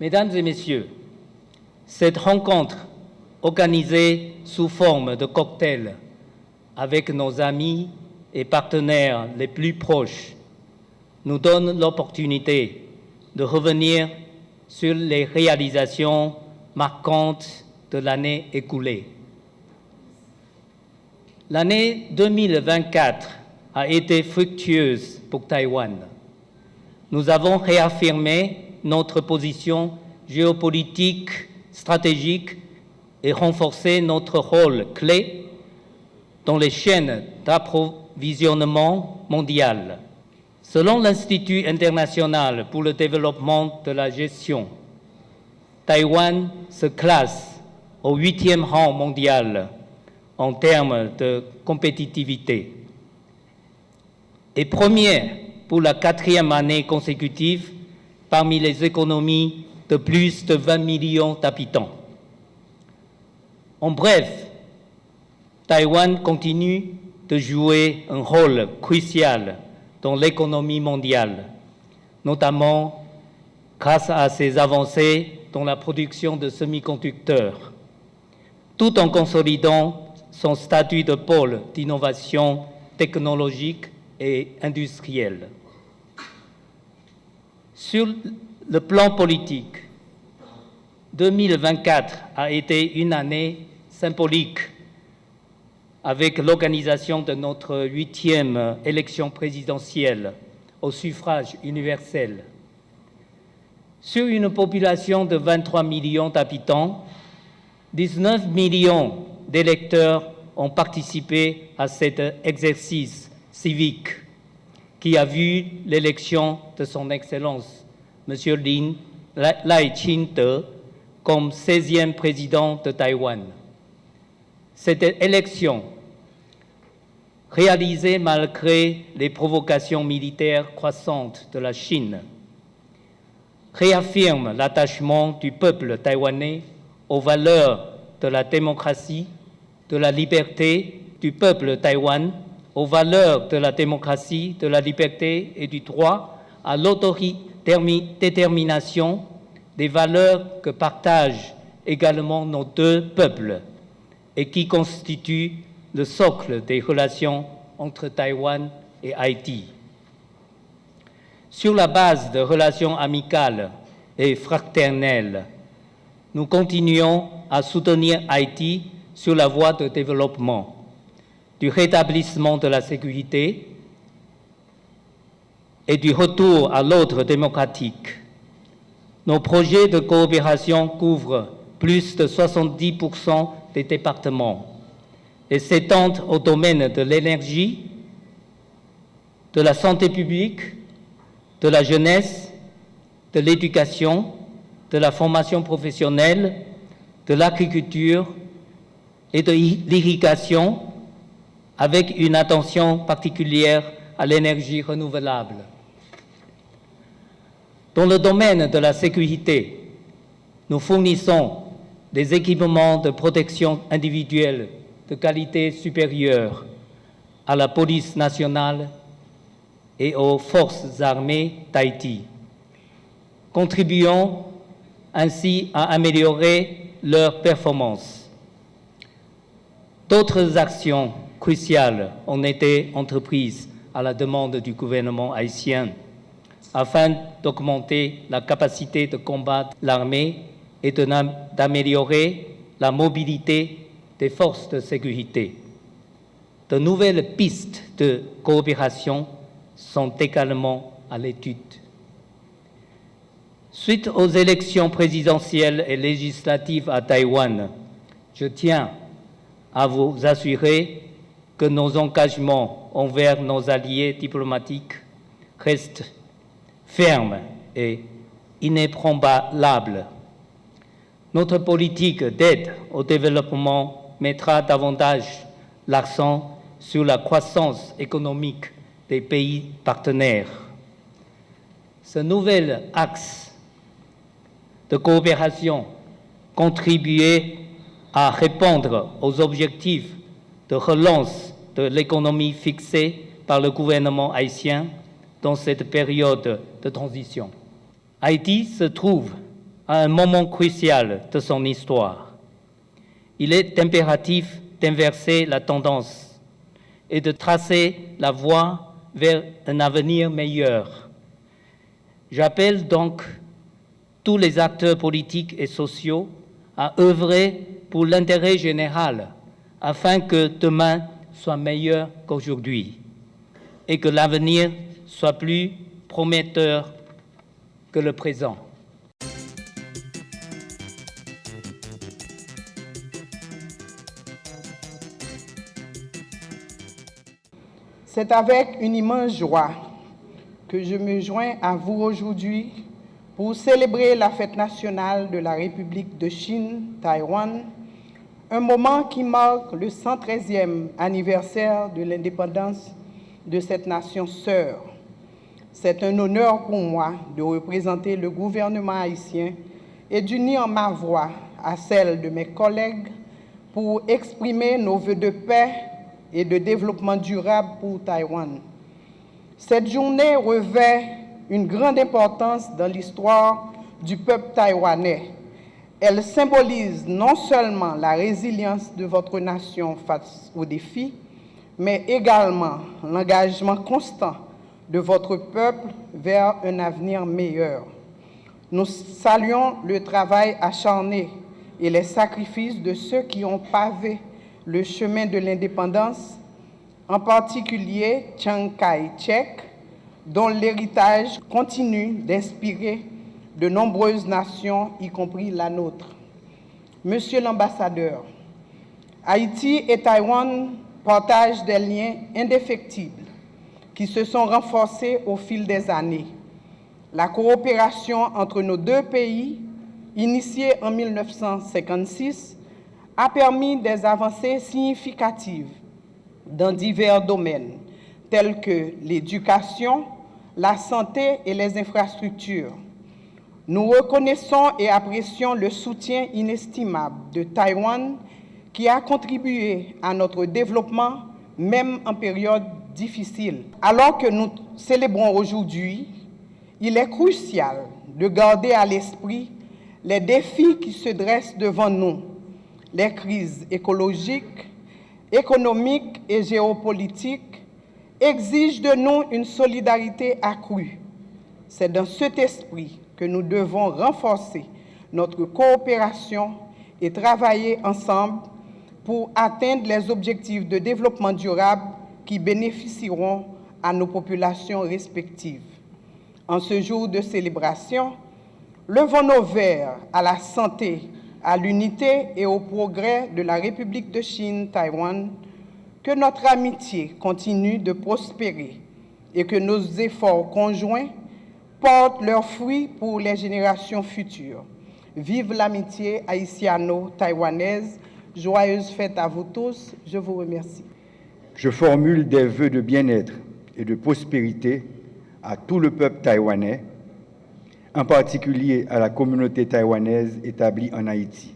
Mesdames et messieurs, cette rencontre organisée sous forme de cocktail avec nos amis et partenaires les plus proches nous donne l'opportunité de revenir sur les réalisations marquantes de l'année écoulée. L'année 2024 a été fructueuse pour Taïwan. Nous avons réaffirmé notre position géopolitique, stratégique et renforcé notre rôle clé dans les chaînes d'approvisionnement mondiales. Selon l'Institut international pour le développement de la gestion, Taïwan se classe au 8e rang mondial en termes de compétitivité et premier pour la 4e année consécutive parmi les économies de plus de 20 millions d'habitants. En bref, Taïwan continue de jouer un rôle crucial dans l'économie mondiale, notamment grâce à ses avancées dans la production de semi-conducteurs, tout en consolidant son statut de pôle d'innovation technologique et industrielle. Sur le plan politique, 2024 a été une année symbolique avec l'organisation de notre 8e élection présidentielle au suffrage universel. Sur une population de 23 millions d'habitants, 19 millions d'électeurs ont participé à cet exercice civique qui a vu l'élection de son Excellence, M. Lai Ching-te, comme 16e président de Taïwan. Cette élection, réalisée malgré les provocations militaires croissantes de la Chine, réaffirme l'attachement du peuple taïwanais aux valeurs de la démocratie, de la liberté du peuple taïwan, aux valeurs de la démocratie, de la liberté et du droit à l'autodétermination, des valeurs que partagent également nos deux peuples et qui constituent le socle des relations entre Taïwan et Haïti. Sur la base de relations amicales et fraternelles, nous continuons à soutenir Haïti sur la voie de développement, du rétablissement de la sécurité et du retour à l'ordre démocratique. Nos projets de coopération couvrent plus de 70% des départements et s'étendent au domaine de l'énergie, de la santé publique, de la jeunesse, de l'éducation, de la formation professionnelle, de l'agriculture et de l'irrigation, avec une attention particulière à l'énergie renouvelable. Dans le domaine de la sécurité, nous fournissons des équipements de protection individuelle de qualité supérieure à la police nationale et aux forces armées d'Haïti, contribuant ainsi à améliorer leur performance. D'autres actions cruciales ont été entreprises à la demande du gouvernement haïtien afin d'augmenter la capacité de combattre l'armée et d'améliorer la mobilité des forces de sécurité. De nouvelles pistes de coopération sont également à l'étude. Suite aux élections présidentielles et législatives à Taïwan, je tiens à vous assurer que nos engagements envers nos alliés diplomatiques restent fermes et inébranlables. Notre politique d'aide au développement mettra davantage l'accent sur la croissance économique des pays partenaires. Ce nouvel axe de coopération contribuait à répondre aux objectifs de relance de l'économie fixés par le gouvernement haïtien dans cette période de transition. Haïti se trouve à un moment crucial de son histoire. Il est impératif d'inverser la tendance et de tracer la voie vers un avenir meilleur. J'appelle donc tous les acteurs politiques et sociaux à œuvrer pour l'intérêt général afin que demain soit meilleur qu'aujourd'hui et que l'avenir soit plus prometteur que le présent. C'est avec une immense joie que je me joins à vous aujourd'hui pour célébrer la fête nationale de la République de Chine, Taïwan, un moment qui marque le 113e anniversaire de l'indépendance de cette nation sœur. C'est un honneur pour moi de représenter le gouvernement haïtien et d'unir ma voix à celle de mes collègues pour exprimer nos vœux de paix et de développement durable pour Taïwan. Cette journée revêt une grande importance dans l'histoire du peuple taïwanais. Elle symbolise non seulement la résilience de votre nation face aux défis, mais également l'engagement constant de votre peuple vers un avenir meilleur. Nous saluons le travail acharné et les sacrifices de ceux qui ont pavé le chemin de l'indépendance, en particulier Chiang Kai-shek, dont l'héritage continue d'inspirer de nombreuses nations, y compris la nôtre. Monsieur l'ambassadeur, Haïti et Taïwan partagent des liens indéfectibles qui se sont renforcés au fil des années. La coopération entre nos deux pays, initiée en 1956, a permis des avancées significatives dans divers domaines, tels que l'éducation, la santé et les infrastructures. Nous reconnaissons et apprécions le soutien inestimable de Taïwan qui a contribué à notre développement, même en période difficile. Alors que nous célébrons aujourd'hui, il est crucial de garder à l'esprit les défis qui se dressent devant nous, les crises écologiques, économiques et géopolitiques exigent de nous une solidarité accrue. C'est dans cet esprit que nous devons renforcer notre coopération et travailler ensemble pour atteindre les objectifs de développement durable qui bénéficieront à nos populations respectives. En ce jour de célébration, levons nos verres à la santé, à l'unité et au progrès de la République de Chine, Taïwan, que notre amitié continue de prospérer et que nos efforts conjoints portent leurs fruits pour les générations futures. Vive l'amitié haïtiano-taïwanaise. Joyeuse fête à vous tous. Je vous remercie. Je formule des vœux de bien-être et de prospérité à tout le peuple taïwanais, en particulier à la communauté taïwanaise établie en Haïti.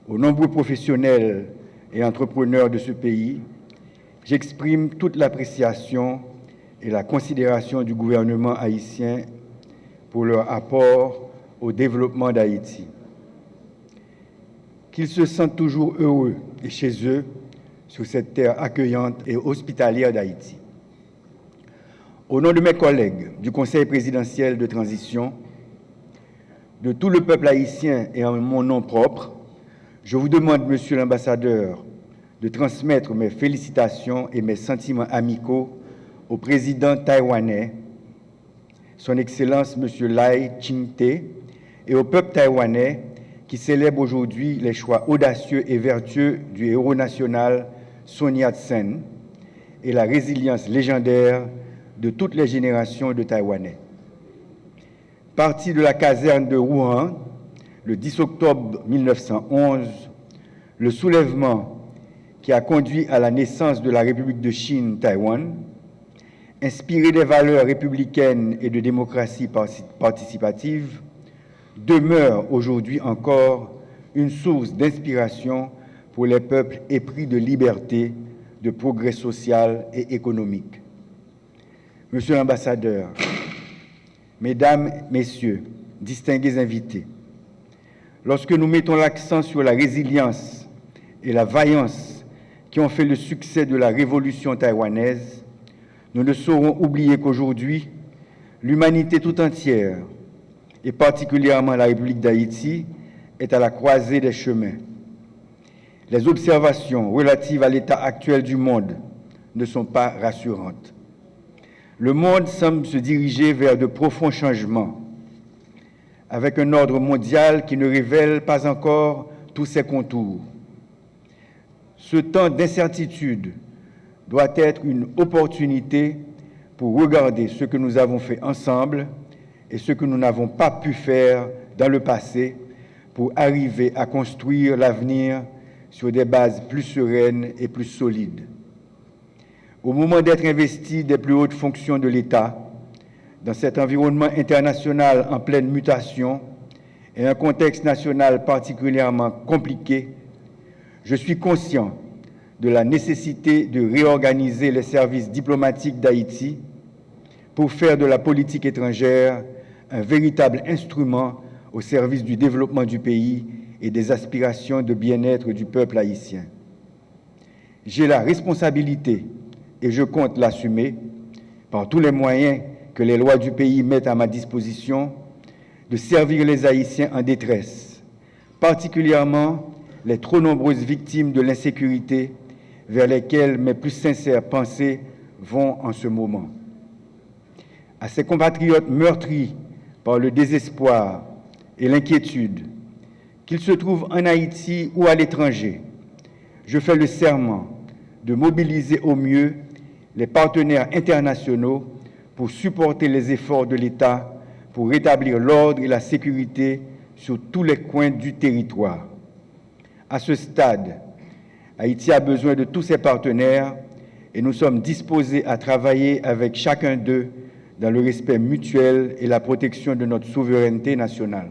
Aux nombreux professionnels et entrepreneurs de ce pays, j'exprime toute l'appréciation et la considération du gouvernement haïtien pour leur apport au développement d'Haïti. Qu'ils se sentent toujours heureux et chez eux sur cette terre accueillante et hospitalière d'Haïti. Au nom de mes collègues du Conseil présidentiel de transition, de tout le peuple haïtien et en mon nom propre, je vous demande, Monsieur l'ambassadeur, de transmettre mes félicitations et mes sentiments amicaux au président taïwanais, Son Excellence Monsieur Lai Ching-te, et au peuple taïwanais qui célèbre aujourd'hui les choix audacieux et vertueux du héros national Sun Yat-sen et la résilience légendaire de toutes les générations de Taïwanais. Parti de la caserne de Wuhan le 10 octobre 1911, le soulèvement qui a conduit à la naissance de la République de Chine, Taïwan, inspiré des valeurs républicaines et de démocratie participative, demeure aujourd'hui encore une source d'inspiration pour les peuples épris de liberté, de progrès social et économique. Monsieur l'ambassadeur, Mesdames, Messieurs, distingués invités. Lorsque nous mettons l'accent sur la résilience et la vaillance qui ont fait le succès de la révolution taïwanaise, nous ne saurons oublier qu'aujourd'hui, l'humanité tout entière, et particulièrement la République d'Haïti, est à la croisée des chemins. Les observations relatives à l'état actuel du monde ne sont pas rassurantes. Le monde semble se diriger vers de profonds changements, avec un ordre mondial qui ne révèle pas encore tous ses contours. Ce temps d'incertitude doit être une opportunité pour regarder ce que nous avons fait ensemble et ce que nous n'avons pas pu faire dans le passé pour arriver à construire l'avenir sur des bases plus sereines et plus solides. Au moment d'être investi des plus hautes fonctions de l'État, dans cet environnement international en pleine mutation et un contexte national particulièrement compliqué, je suis conscient de la nécessité de réorganiser les services diplomatiques d'Haïti pour faire de la politique étrangère un véritable instrument au service du développement du pays et des aspirations de bien-être du peuple haïtien. J'ai la responsabilité, et je compte l'assumer, par tous les moyens que les lois du pays mettent à ma disposition, de servir les Haïtiens en détresse, particulièrement les trop nombreuses victimes de l'insécurité vers lesquelles mes plus sincères pensées vont en ce moment. À ces compatriotes meurtris par le désespoir et l'inquiétude, qu'ils se trouvent en Haïti ou à l'étranger, je fais le serment de mobiliser au mieux les partenaires internationaux pour supporter les efforts de l'État pour rétablir l'ordre et la sécurité sur tous les coins du territoire. À ce stade, Haïti a besoin de tous ses partenaires et nous sommes disposés à travailler avec chacun d'eux dans le respect mutuel et la protection de notre souveraineté nationale.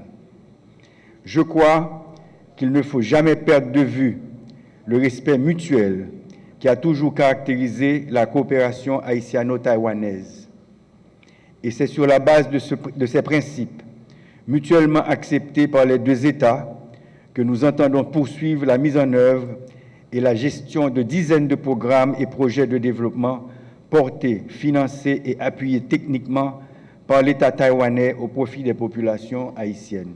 Je crois qu'il ne faut jamais perdre de vue le respect mutuel qui a toujours caractérisé la coopération haïtiano-taïwanaise. Et c'est sur la base de ces principes, mutuellement acceptés par les deux États, que nous entendons poursuivre la mise en œuvre et la gestion de dizaines de programmes et projets de développement portés, financés et appuyés techniquement par l'État taïwanais au profit des populations haïtiennes.